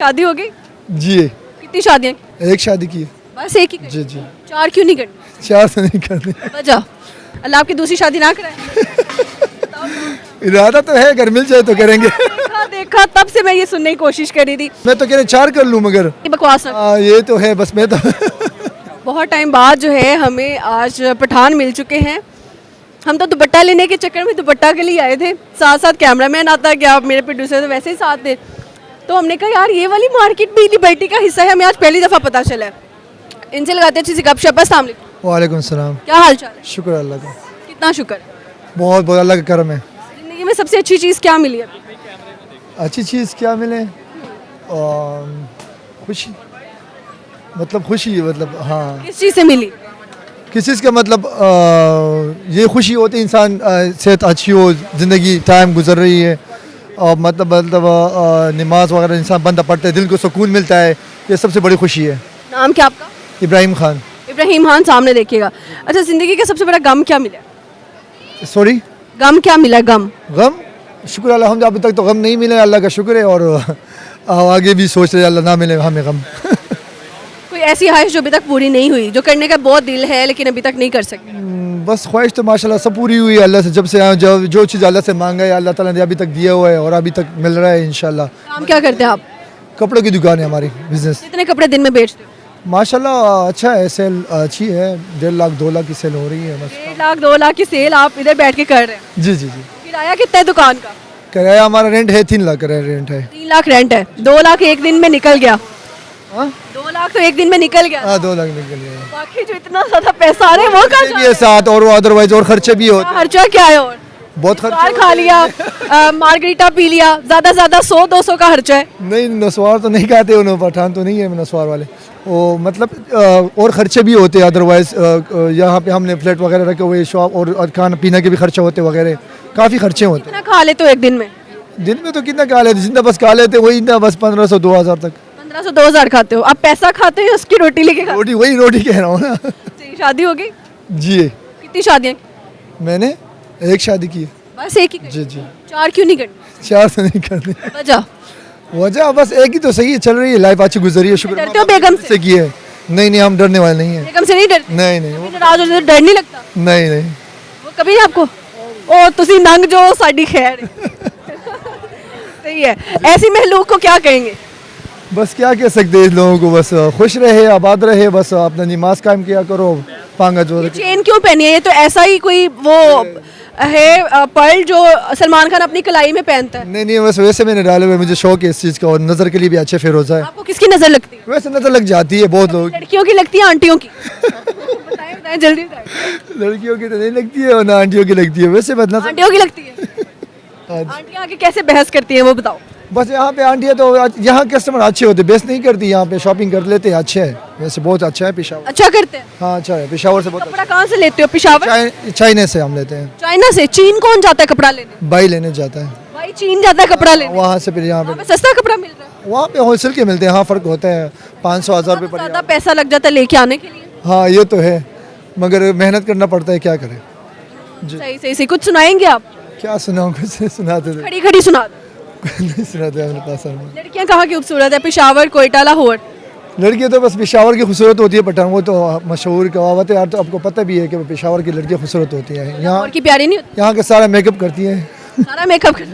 शादी हो गई? जी कितनी शादियां की? एक शादी की है। बस एक ही करनी? जी जी 4 क्यों नहीं करनी? 4 तो नहीं करनी। वजह अल्लाह आपकी दूसरी शादी ना कराए। इरादा तो है, अगर मिल जाए तो करेंगे। देखा देखा तब से मैं ये सुनने की कोशिश कर रही थी। मैं तो कह रहे 4 कर लूँ मगर ये बकवास ना। ये तो है बस मैं तो बहुत टाइम बाद जो है हमें आज पठान मिल चुके हैं। हम तो दुपट्टा लेने के चक्कर में दुपट्टा के लिए आए थे, साथ साथ कैमरामैन आता गया, मेरे प्रोड्यूसर तो वैसे ही साथ थे। तो हमने कहा यार ये वाली मार्केट भी लिबर्टी का हिस्सा है, हमें आज पहली दफ़ा पता चला है। इनसे लगाते अच्छी सी गपशप। अस्सलाम वालेकुम। वालेकुम सलाम। क्या हाल चाल है? शुक्र अल्लाह का, कितना शुक्र। बहुत बहुत अल्लाह का करम है। ज़िंदगी में सबसे अच्छी चीज़ क्या मिली अभी? अच्छी चीज़ क्या मिले? खुशी, मतलब खुशी, मतलब हाँ किस चीज़ से मिली? किस चीज़ का मतलब ये खुशी होती है इंसान सेहत अच्छी हो, ज़िंदगी टाइम गुजर रही है और मतलब नमाज वगैरह इंसान बंदा पढ़ता है, दिल को सुकून मिलता है, ये सबसे बड़ी खुशी है। नाम क्या आपका? इब्राहिम खान। इब्राहिम खान, सामने देखिएगा। अच्छा, ज़िंदगी का सबसे बड़ा गम क्या मिला? सॉरी, गम क्या मिला? गम गम? शुक्र अल्लाह, अभी तक तो गम नहीं मिले, अल्लाह का शुक्र है, और आगे भी सोच रहे अल्लाह ना मिले हमें गम। कोई ऐसी ख्वाहिश जो अभी तक पूरी नहीं हुई, जो करने का बहुत दिल है लेकिन अभी तक नहीं कर सके? बस ख्वाहिश तो माशाल्लाह सब पूरी हुई है अल्लाह से, जब से आए, जब जो चीज़ अल्लाह से मांगा है अल्लाह ताला ने अभी तक दिया हुआ है और अभी तक मिल रहा है इंशाल्लाह। काम क्या करते हैं आप? कपड़ों की दुकान है हमारी, बिजनेस। कितने कपड़े दिन में बेचते हो? माशाल्लाह अच्छा है, सेल अच्छी है, 1.5 लाख 2 लाख की सेल हो रही है बस। 1 लाख 2 लाख की सेल आप इधर बैठ के कर रहे हैं? जी जी जी। किराया कितना है दुकान का? किराया हमारा रेंट है 3 लाख का रेंट है। 3 लाख रेंट है, 2 लाख एक दिन में निकल गया। हाँ 2 लाख तो एक दिन में निकल गया। हाँ 2 लाख निकल गया। बाकी जो इतना ज्यादा पैसा आ रहा है वो कहाँ जा भी रहा है है? साथ, और अदरवाइज और खर्चे भी होते हैं, खर्चा क्या है? और बहुत खर्चे बाहर खा लिया, मार्गरीटा पी लिया, ज्यादा 100-200 का खर्चा है। नहीं, नस्वार तो नहीं खाते उन्होंने, पठान तो नहीं है नस्वार वाले, वो मतलब और ख़र्चे भी होते हैं अदरवाइज़। यहाँ पे हमने फ्लैट वगैरह रखे हुए, शॉप और खाना पीने के भी खर्चे होते वगैरह, काफ़ी खर्चे होते कितना खा लेते हो एक दिन में? हैं। दिन में तो कितना खा लेते, जितना बस खा लेते वही ना, बस 1500-2000 तक। 1500-2000 खाते हो? आप पैसा खाते हो उसकी रोटी लेके खाते रोटी, वही रोटी कह रहा हूँ ना। हो? शादी हो गई? जी कितनी शादियाँ की? मैंने एक शादी की है। बस एक ही करनी? जी जी 4 क्यों नहीं करनी? 4 तो नहीं करनी। वजह? वजह बस एक ही तो सही है, चल रही है लाइफ, अच्छी गुजरी है, शुक्र डरते हो बेगम से? की है। नहीं, हम डरने वाले नहीं है। बेगम से नहीं डरते? नहीं, कभी नाराज हो जाते तो डर नहीं लगता? नहीं। वो कभी नहीं आपको ओ तुसी नंग जो साडी खैर है। सही है। ऐसी महलूक को क्या कहेंगे? बस क्या कह सकते हैं इस लोगों को, बस खुश रहे, आबाद रहे, बस अपना नमाज कायम किया करो, पांगा जो ये चेन क्यों पहनी है? ये तो ऐसा ही कोई वो है पर्ल जो सलमान खान अपनी कलाई में पहनता है। नहीं, बस वैसे मैंने डाले हुए, मुझे शौक है इस चीज़ का, और नज़र के लिए भी अच्छे फिरोजा है। आपको किसकी नजर लगती है? वैसे नज़र लग जाती है बहुत लोग, लड़कियों की लगती है आंटियों की? बताएं जल्दी बताएं। लड़कियों की तो नहीं लगती है और ना आंटियों की लगती है, वैसे बस नजर। आंटियों की लगती है? आंटियां आके कैसे बहस करती हैं वो बताओ। बस यहाँ पे आंटियाँ तो, यहाँ कस्टमर अच्छे होते, बेस नहीं करती, यहाँ पे शॉपिंग कर लेते हैं, अच्छे है, वैसे बहुत अच्छा है पेशावर। अच्छा करते हैं। हाँ अच्छा है, पेशावर से बहुत कपड़ा कहाँ से लेते हो? पेशावर? चाइना से हम लेते हैं। चाइना से? चीन कौन जाता है कपड़ा लेने? बाई लेने जाता है, भाई चीन जाता है कपड़ा लेने? वहाँ से फिर यहाँ वहाँ पे, पे सस्ता कपड़ा मिल रहा है? वहाँ पे होलसेल के मिलते हैं। हाँ फ़र्क होता है, 500-1000 रुपये ज्यादा पैसा लग जाता है लेके आने के लिए। हाँ ये तो है, मगर मेहनत करना पड़ता है, क्या करें। सही कुछ सुनाएंगे आप? क्या सुनाऊँ, कुछ सुनाते थे। खड़ी खड़ी सुना दो। नहीं सुनाते अपने पास। लड़कियां कहाँ की खूबसूरत है? पेशावर, कोयटा, लाहौर? लड़कियाँ तो बस पेशावर की खूबसूरत होती है, पठान वो तो मशहूर कहावत है यार, तो आपको पता भी है कि पेशावर की लड़कियाँ खूबसूरत होती हैं। यहाँ लाहौर की प्यारी नहीं होती? यहाँ के सारा मेकअप करती हैं, सारा मेकअप कर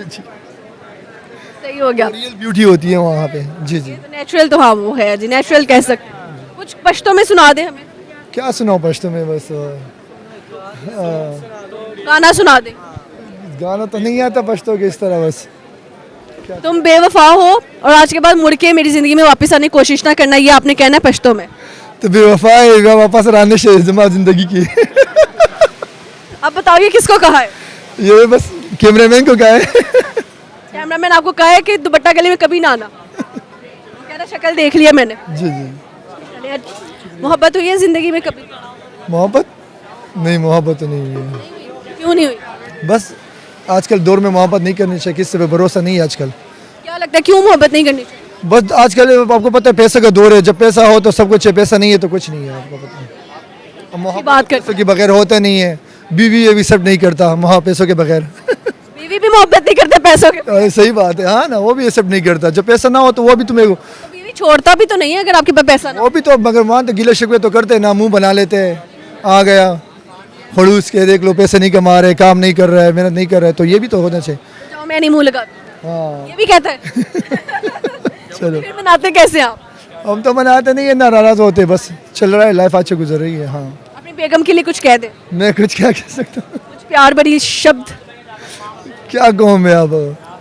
सही हो गया। रियल ब्यूटी होती है वहाँ पे। जी जी। नेचुरल तो हाँ वो है जी, नेचुरल कह सकते हैं। कुछ पश्तो में सुना दे हमें। क्या सुनाऊँ पश्तो में, बस गाना सुना दे। गाना तो नहीं आता पश्तो के इस तरह, बस। तुम बेवफा हो और आज के बाद मुड़ के मेरी जिंदगी में वापस आने की कोशिश ना करना, ये आपने कहना है पश्तो में। तो बेवफा है, वापस आने से जमा जिंदगी की। अब बताओ ये किसको कहा है? ये बस कैमरामैन को कहा है। कैमरामैन आपको कहा है कि दुपट्टा गले में कभी ना आना? कह रहा शक्ल देख लिया मैंने। जी जी। मोहब्बत हुई है जिंदगी में कभी? मोहब्बत नहीं, मोहब्बत तो नहीं हुई है। क्यों नहीं हुई? बस आजकल दौर में मोहब्बत नहीं करनी चाहिए, किसी पे भरोसा नहीं है आजकल। क्या लगता है क्यों मोहब्बत नहीं करनी चाहिए? बस आजकल आपको पता है पैसे का दौर है, जब पैसा हो तो सब कुछ है, पैसा नहीं है तो कुछ नहीं है, आपको पता है। अब मोहब्बत बात पैसों के बगैर होता नहीं है, बीवी ये भी सब नहीं करता पैसों के बगैर। बीवी बीवी भी मोहब्बत नहीं करते पैसों के, सही बात है, हाँ ना, वो भी एक्सेप्ट नहीं करता। जब पैसा ना हो तो वो भी तुम्हें, बीवी छोड़ता भी तो नहीं है अगर आपके पास पैसा ना हो। वो भी तो, मगर वहाँ तो गिले शिकवे तो करते ना, मुंह बना लेते हैं, आ गया खड़ूस के, देख लो पैसे नहीं कमा रहे, काम नहीं कर रहा है, मेहनत नहीं कर रहा है, तो ये भी तो होना चाहिए। जाओ मैं नहीं मुंह लगा, हाँ ये भी कहता है। चलो, फिर मनाते कैसे आप? हम तो मनाते नहीं है, नाराज होते, बस चल रहा है, लाइफ अच्छी गुजर रही है। हाँ, अपनी बेगम के लिए कुछ कह दे, मैं कुछ क्या कह सकता हूँ, कुछ प्यार भरी शब्द, क्या कहूँ मैं अब,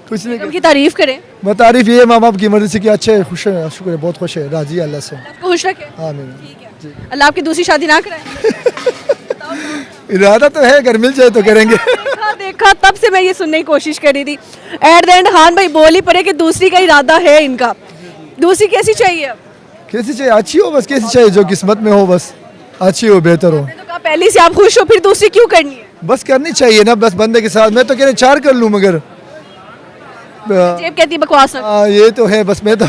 कुछ नहीं बेगम की तारीफ करें, मैं तारीफ ये माँ बाप की मर्जी से कि अच्छे खुश है, शुक्र है, बहुत खुश है, राजी है अल्लाह से। आपको खुश रखे। हाँ मेरा ठीक है, अल्लाह आपकी दूसरी शादी ना कराए। इरादा तो है, अगर मिल जाए तो करेंगे। देखा तब से मैं ये सुनने की कोशिश कर रही थी। एट द एंड खान भाई बोल ही पड़े कि दूसरी का इरादा है इनका। दूसरी कैसी चाहिए? अब कैसी चाहिए? अच्छी हो बस, कैसी चाहिए, जो किस्मत में हो, बस अच्छी हो, बेहतर हो। मैंने तो कहा पहली से आप खुश हो, फिर दूसरी क्यों करनी है? बस करनी चाहिए ना, बस बंदे के साथ। मैं तो कह रहा 4 कर लूँ, मगर जेब कहती है बकवास ना करो। हाँ ये तो है, बस मैं तो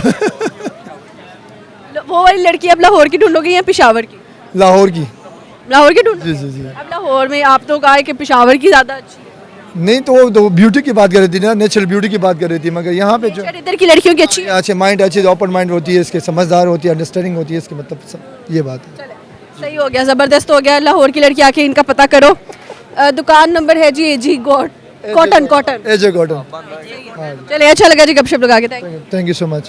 वो वाली लड़की अब लाहौर की ढूंढोगी या पेशावर की? लाहौर की। लाहौर की ढूंढोगी? जी जी जी। अब लाहौर में आप तो कहा है कि पेशावर की ज्यादा अच्छी है। नहीं तो वो तो ब्यूटी की बात कर रही थी ना, नेचुरल ब्यूटी की बात कर रही थी, मगर यहाँ पे जो शायद इधर की लड़कियों की अच्छी है। अच्छे माइंड, अच्छी ओपन माइंड होती है, इसके समझदार होती है, अंडरस्टैंडिंग होती है, इसके मतलब ये बात है। चले, सही हो गया, जबरदस्त हो गया। लाहौर की लड़की आके इनका पता करो। दुकान नंबर है जी एजी कॉटन। एजे कॉटन। चलिए, अच्छा लगा जी गपशप लगा के। Thank you so much.